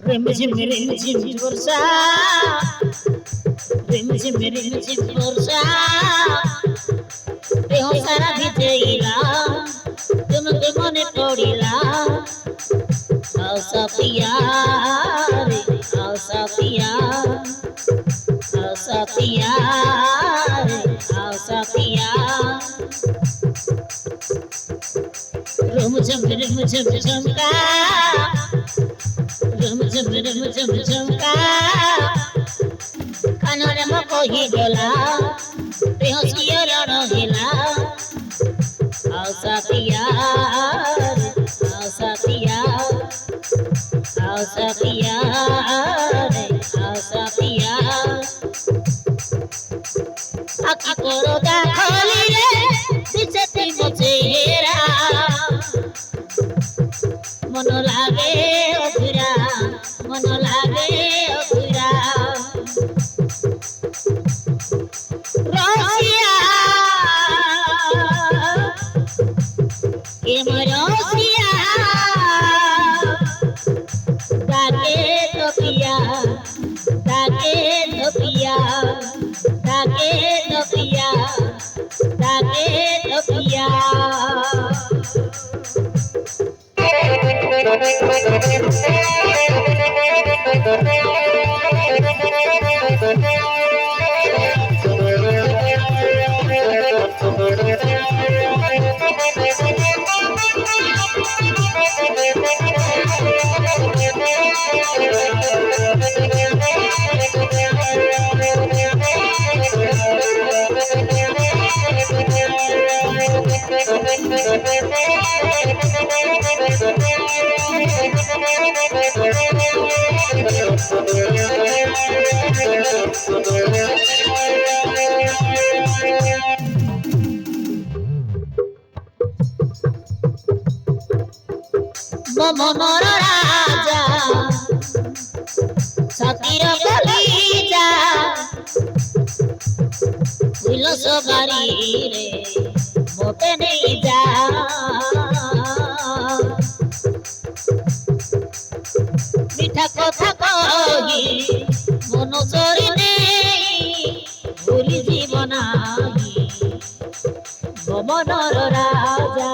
रिमझिम वर्षा रिमझिम वर्षा देह सारा भिजेला तुमके मने पड़िला आओ सपिया रे आओ सपिया आओ सपिया रे आओ सपिया रिमझिम झुमका झुमका कानरे म कहि गेला बेहोसिया रहिला आओ सपिया आओ सपिया आओ सपिया रे आओ सपिया आखि परोदा खोली रे दिसती मो चेहरा मन लागे अधूरा मन लागे अधूरा रसिया के मरसिया ताके तपिया ताके तपिया ताके तपिया ताके तपिया मनर राजा सतीर कलिजा उलस बारी रे मोटे नहीं जा मिठा कथा कही मन चोरी नहीं भूली जीवन मनर राजा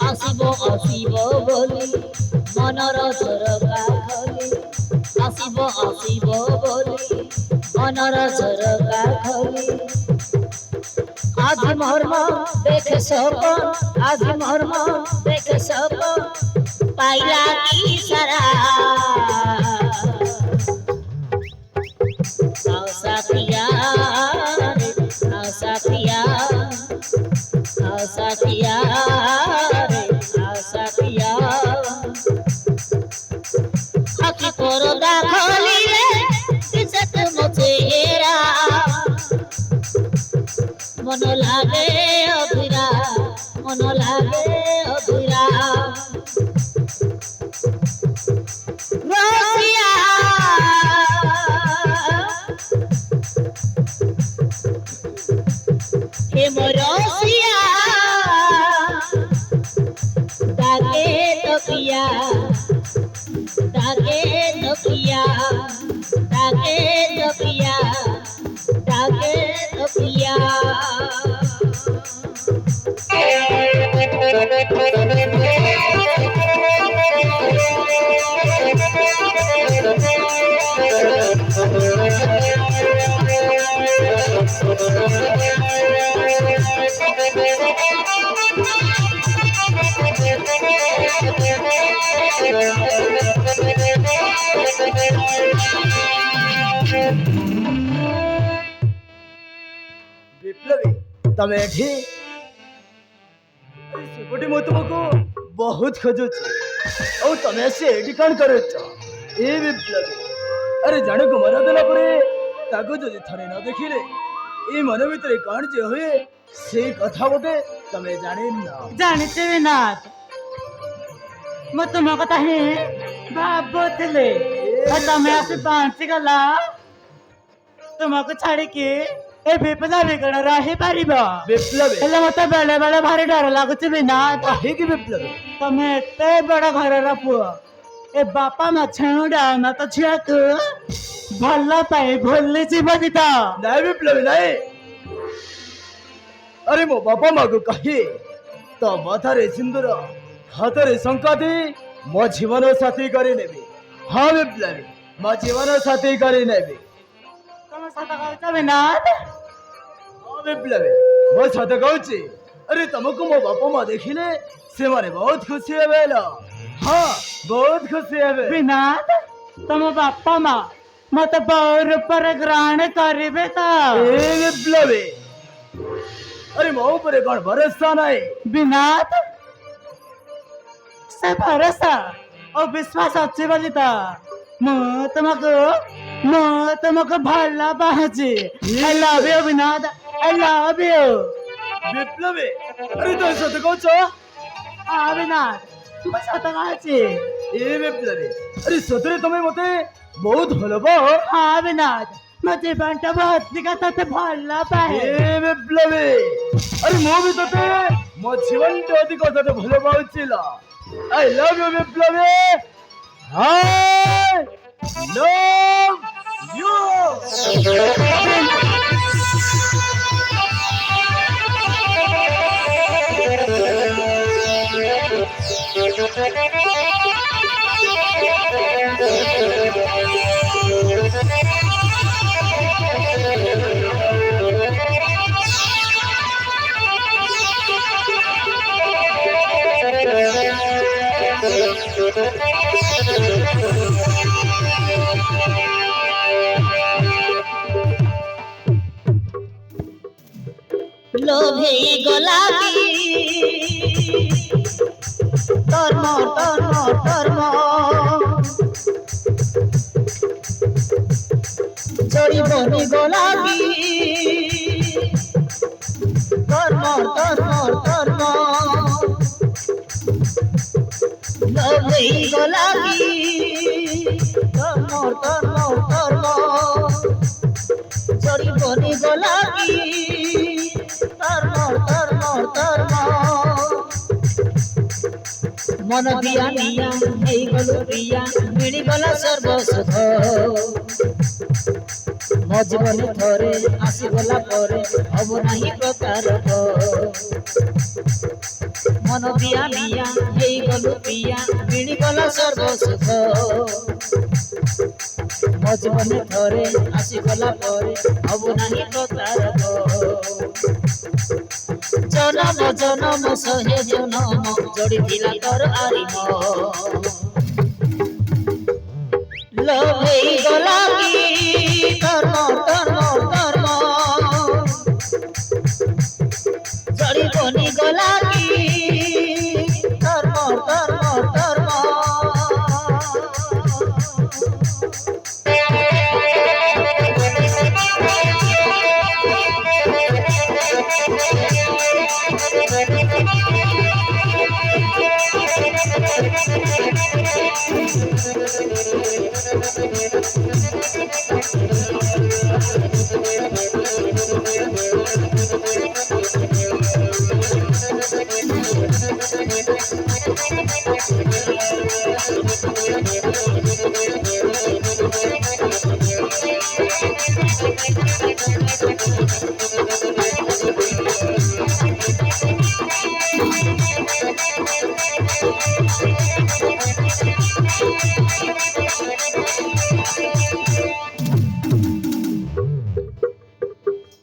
आसिब बोली मनर झरका खोली आसिब बोली मनर झरका खोली आज मर्म देखे सपन आज मर्म देखे सपन पाइला की सारा आओ साथिया आओ साथिया आओ साथिया आखि परोदा खोली रे इज्जत मो चेहरा मन लागे अधूरा मन लागे अधूरा रसिया हे मोर रसिया ताके तपिया ताके तपिया ताके तपिया ताके तपिया विप्लवी तमे एठी सेपटे मो तुमको बहुत खोजुची और तमे से एठी कौन करे छ ए विप्लवी अरे जाने को मरा देला परे ताको जदि थरे न देखिले ए मन भीतर कौन जे होए से कथा बोटे तमे जाने न जानिते विनाथ ମୁଁ ତୁମ କଥା ହିଁ ଭାବୁଥିଲି ତମେ ଆସି ପହଞ୍ଚିଗଲା ତୁମକୁ ଛାଡିକି ଏ ବିପ୍ଳବୀ କଣ ରହିପାରିବ ବିପ୍ଳବୀ ହେଲେ ମତେ ବେଳେ ବେଳେ ଭାରି ଡର ଲାଗୁଛି ବିନାଥ କାହିଁକି ବିପ୍ଳବୀ ତମେ ଏତେ ବଡ ଘରର ପୁଅ ଏ ବାପା ମା ଛେଉଣ୍ଡା ନା ତ ଝିଅକୁ ଭଲ ପାଇ ଭୁଲି ଯିବନି ତ ନାଇଁ ବିପ୍ଳବୀ ନାଇଁ ଆରେ ମୋ ବାପା ମାକୁ କହି ତ ମାଥାରେ ସିନ୍ଦୁର ହାତରେ ଶଙ୍ଖା ଦେଇ ମୋ ଜୀବନ ସାଥୀ କରିନେବି ହଁ ବିପ୍ଳବୀ ମୋ ଜୀବନ ସାଥୀ କରିନେବି ତମେ ସତ କହୁଛ ବିନାଥ ହଁ ବିପ୍ଳବୀ ମୋ ସତ କହୁଛି ଆରେ ତମକୁ ମୋ ବାପା ମା ଦେଖିଲେ ସେମାନେ ବହୁତ ଖୁସି ହେବେ ଲୋ ହଁ ବହୁତ ଖୁସି ହେବେ ବିନାଥ ତମ ବାପା ମା ମତେ ବହୁ ରୂପରେ ଗ୍ରହଣ କରିବେ ତ ଏ ବିପ୍ଳବୀ ଆରେ ମୋ ଉପରେ କଣ ଭରସା ନାହିଁ ବିନାଥ ସେ ଭରସା ଓ ବିଶ୍ୱାସ ଅଛି ବୋଲି ତ ମୁଁ ତୁମକୁ ଭଲ ପାଉଛି I love you ବିନାଥ I love you ବିପ୍ଳବୀ ଆରେ ତମେ ସତ କହୁଛ ହଁ ବିନାଥ ମୁଁ ସତ କହୁଛି ଏ ବିପ୍ଳବୀ ଆରେ ସତରେ ତମେ ମତେ ବହୁତ ଭଲ ପାଅ ହଁ ବିନାଥ ମୋ ଜୀବନଟା ଅଧିକା ତତେ ଭଲ ପାଏ ଏ ବିପ୍ଳବୀ ଆରେ ମୁଁ ବି ତତେ ମୋ ଜୀବନଟା ଅଧିକ ତତେ ଭଲ ପାଉଛି ଲା ଆଇ ଲଭ୍ ୟୁ ବିପ୍ଳବୀ ଆଇ ଲଭ୍ ୟୁ লোভে গোলাপি তর্ম তর্ম তর্ম জড়িবনি গোলাপি তর্ম তর্ম তর্ম লোভে গোলাপি তর্ম তর্ম তর্ম জড়িবনি গোলাপি মন দিয়া নিয়া এই গলু প্রিয়া মিলিগলা সর্বসুখ ମୋ ଜୀବନ ଥରେ ଆସିଗଲା ପରେ ହବ ନାହିଁ ପ୍ରତାରକ ମନ ଦିଆ ନିଆ ହେଇଗଲୁ ପିଆ ମିଳିଗଲା ସର୍ବସୁଖ ମୋ ଜୀବନ ଥରେ ଆସିଗଲା ପରେ ହବ ନାହିଁ ପ୍ରତାରକ ଜନମ ଜନମ ଶହେ ଜନମ ଯୋଡ଼ିଥିଲା ତୋର ଆରିମ লোভে গোলাপি ধর্ম ধর্ম ধর্ম জড়িবনি গোলাপি ধর্ম ধর্ম ধর্ম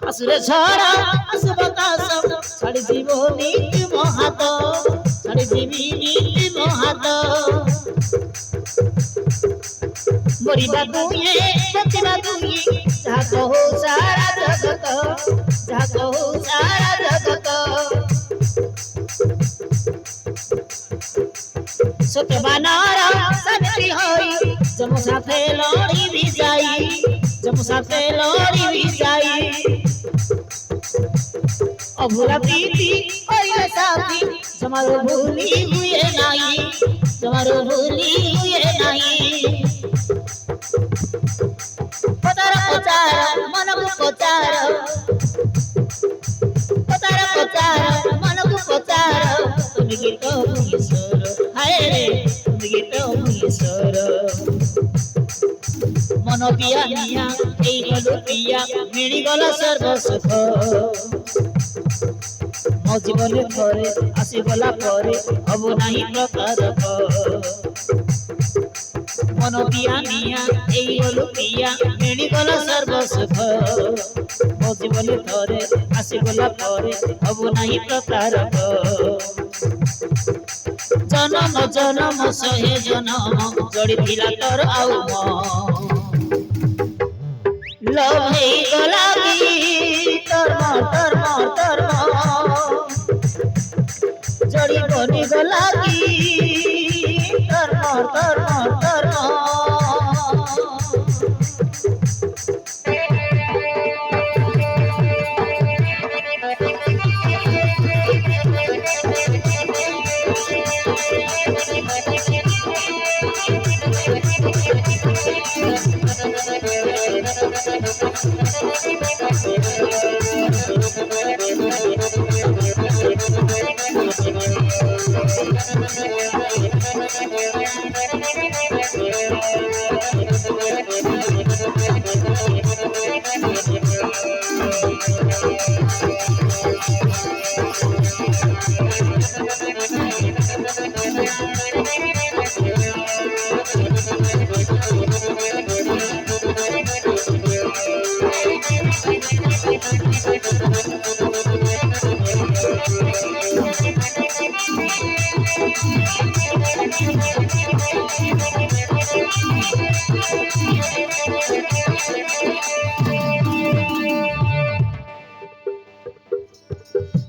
আসলে ছড়া আসবে কাসম ছাড়ি দিব নীতি মহাত ছাড়ি দিবি নীতি মহাত মরিবা দুয়ে বচিবা দুয়ে যাহা কহু সারা জগত যাহা কহু সারা জগত সত্যবানার সাথী হই যম সাথে লড়িবি যাই যম সাথে লড়িবি যাই অভুলা প্রীতি হইলে সাথী তোমার ভুলি হুয়ে নাই তোমার ভুলি হুয়ে নাই পতার পচার মনকু পচার পতার পচার মনকু পচার তুমি গীত মুগীশ্বর হায় রে তুমি গীত মুগীশ্বর মন পিয়া নিয়া এই গলু পিয়া মিলিগলা সর্বসুখ ମୋ ଜୀବନରେ ଥରେ ଆସିଗଲା ପରେ ହବ ନାହିଁ ପ୍ରକାର ମନ ପିଆ ନିଆ ଏଇ ଗଲୁ ପିଆ ମିଳିଗଲା ସର୍ବ ସୁଖ ମୋ ଜୀବନରେ ଥରେ ଆସିଗଲା ପରେ ହବ ନାହିଁ ପ୍ରକାର ଜନମ ଜନମ ଶହେ ଜନମ ଜଡ଼ିଥିଲା ତୋର ଆଉ ମୋ ଲଭ ହେଇଗଲା କି ତୋର জড়ি বনি গলা কি তর্ম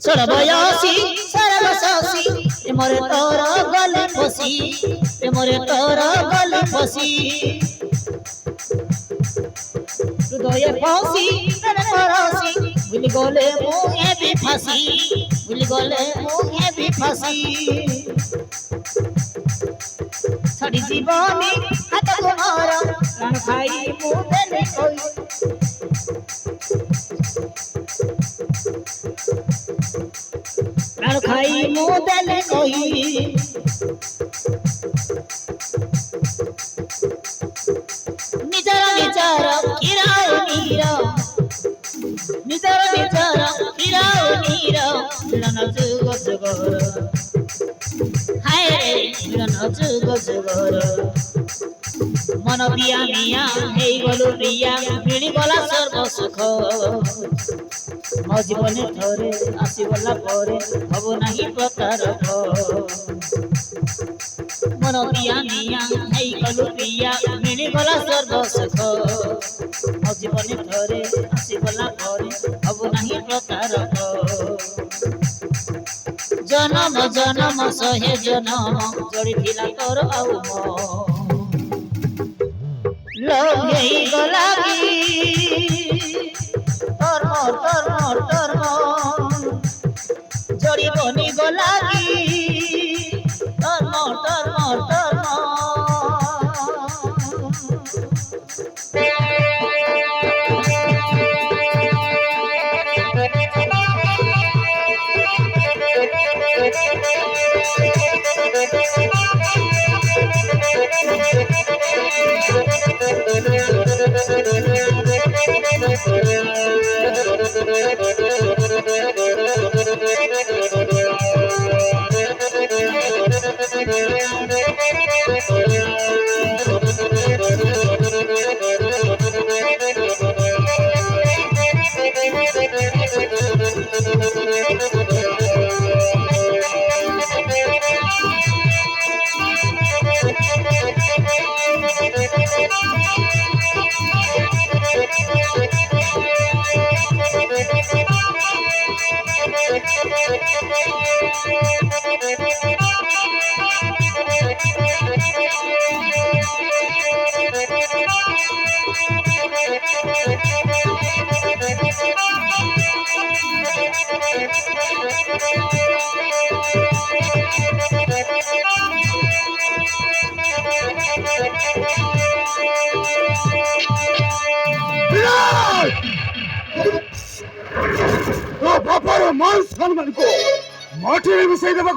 সর্বয়াসী সর্বসাসী প্রেমরে তোর গলে ফসি প্রেমরে তোর গলে ফসি হৃদয়ে ফসি প্রেমে পরশি ভুলি গলে মুহে বি ফাসি ভুলি গলে মুহে বি ফাসি ছাড়ি জীবনী হাত তোমার প্রাণ খাই মু দেলে কই প্রাণ খাই মু দেলে কই নিজর নিজর কিরাও নীর নিজর নিজর কিরাও নীর মিলন যুগ যুগর হায় রে মিলন যুগ যুগর মন পিয়া মিয়া হেই গলু প্রিয়া মিলিগলা সর্ব সুখ ମୋ ଜୀବନରେ ଥରେ ଆସିଗଲା ପରେ ହବ ନାହିଁ ପ୍ରକାର ମନ ପିଆ ନିଆ ହେଇଗଲୁ ପିଆ ମିଳିଗଲା ସର୍ବ ସୁଖ ମୋ ଜୀବନରେ ଥରେ ଆସିଗଲା ପରେ ହବ ନାହିଁ ପ୍ରକାର ଜନମ ଜନମ ଶହେ ଜନମ ଜଡ଼ିଥିଲା ତୋର ଆଉ ମୋ ଲୋଭ ହେଇଗଲା କି তর্ম জড়ি বনি গলা কি তর্ম Thank you. বাবার মান সম্মান কো মাটির মিশাই দেবা